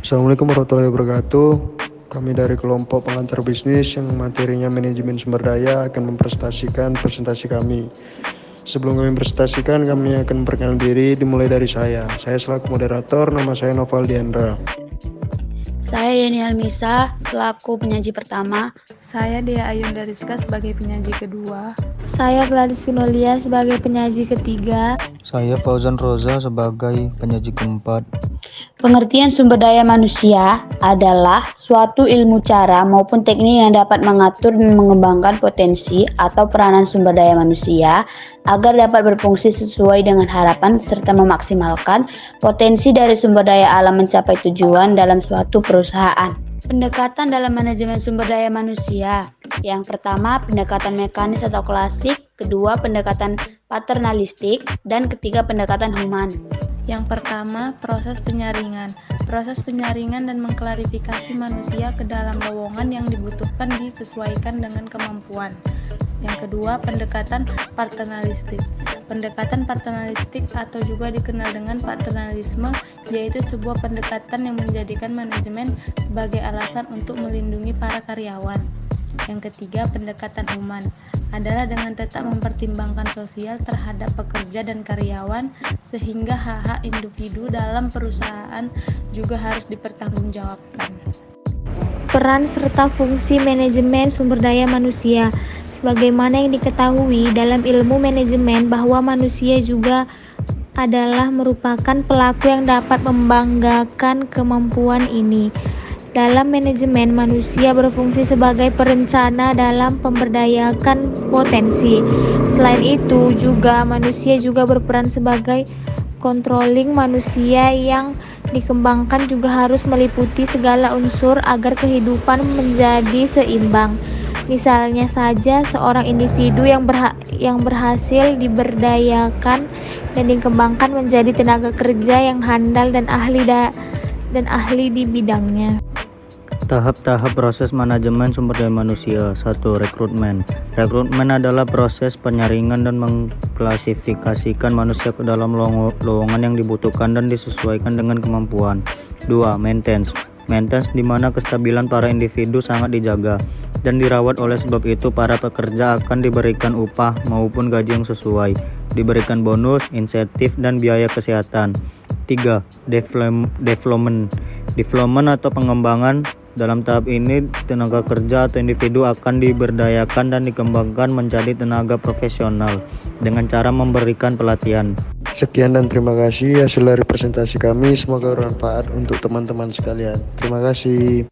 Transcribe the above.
Assalamualaikum warahmatullahi wabarakatuh. Kami dari kelompok pengantar bisnis yang materinya manajemen sumber daya akan mempresentasikan presentasi kami. Sebelum kami presentasikan, kami akan memperkenalkan diri dimulai dari saya. Saya selaku moderator, nama saya Noval Diandra. Saya Yeni Almisa selaku penyaji pertama. Saya Dea Ayunda Rizka sebagai penyaji kedua. Saya Gladys Vinolia sebagai penyaji ketiga. Saya Fauzan Roza sebagai penyaji keempat. Pengertian sumber daya manusia adalah suatu ilmu cara maupun teknik yang dapat mengatur dan mengembangkan potensi atau peranan sumber daya manusia agar dapat berfungsi sesuai dengan harapan serta memaksimalkan potensi dari sumber daya alam mencapai tujuan dalam suatu perusahaan. Pendekatan dalam manajemen sumber daya manusia. Yang pertama, pendekatan mekanis atau klasik, kedua, pendekatan paternalistik, dan ketiga, pendekatan human. Yang pertama, proses penyaringan. Proses penyaringan dan mengklarifikasi manusia ke dalam lowongan yang dibutuhkan disesuaikan dengan kemampuan. Yang kedua, pendekatan paternalistik. Pendekatan paternalistik atau juga dikenal dengan paternalisme, yaitu sebuah pendekatan yang menjadikan manajemen sebagai alasan untuk melindungi para karyawan. Yang ketiga, pendekatan human adalah dengan tetap mempertimbangkan sosial terhadap pekerja dan karyawan sehingga hak-hak individu dalam perusahaan juga harus dipertanggungjawabkan. Peran serta fungsi manajemen sumber daya manusia. Sebagaimana yang diketahui dalam ilmu manajemen bahwa manusia juga adalah merupakan pelaku yang dapat membanggakan kemampuan ini. Dalam manajemen, manusia berfungsi sebagai perencana dalam pemberdayakan potensi. Selain itu, juga manusia juga berperan sebagai controlling. Manusia yang dikembangkan juga harus meliputi segala unsur agar kehidupan menjadi seimbang. Misalnya saja seorang individu yang berhasil diberdayakan dan dikembangkan menjadi tenaga kerja yang handal dan ahli di bidangnya. Tahap-tahap proses manajemen sumber daya manusia. 1. Rekrutmen. Rekrutmen adalah proses penyaringan dan mengklasifikasikan manusia ke dalam lowongan yang dibutuhkan dan disesuaikan dengan kemampuan. 2. Maintenance. Maintenance di mana kestabilan para individu sangat dijaga dan dirawat, oleh sebab itu para pekerja akan diberikan upah maupun gaji yang sesuai, diberikan bonus, insentif, dan biaya kesehatan. 3. Development. Development atau pengembangan. Dalam tahap ini, tenaga kerja atau individu akan diberdayakan dan dikembangkan menjadi tenaga profesional dengan cara memberikan pelatihan. Sekian dan terima kasih hasil dari presentasi kami. Semoga bermanfaat untuk teman-teman sekalian. Terima kasih.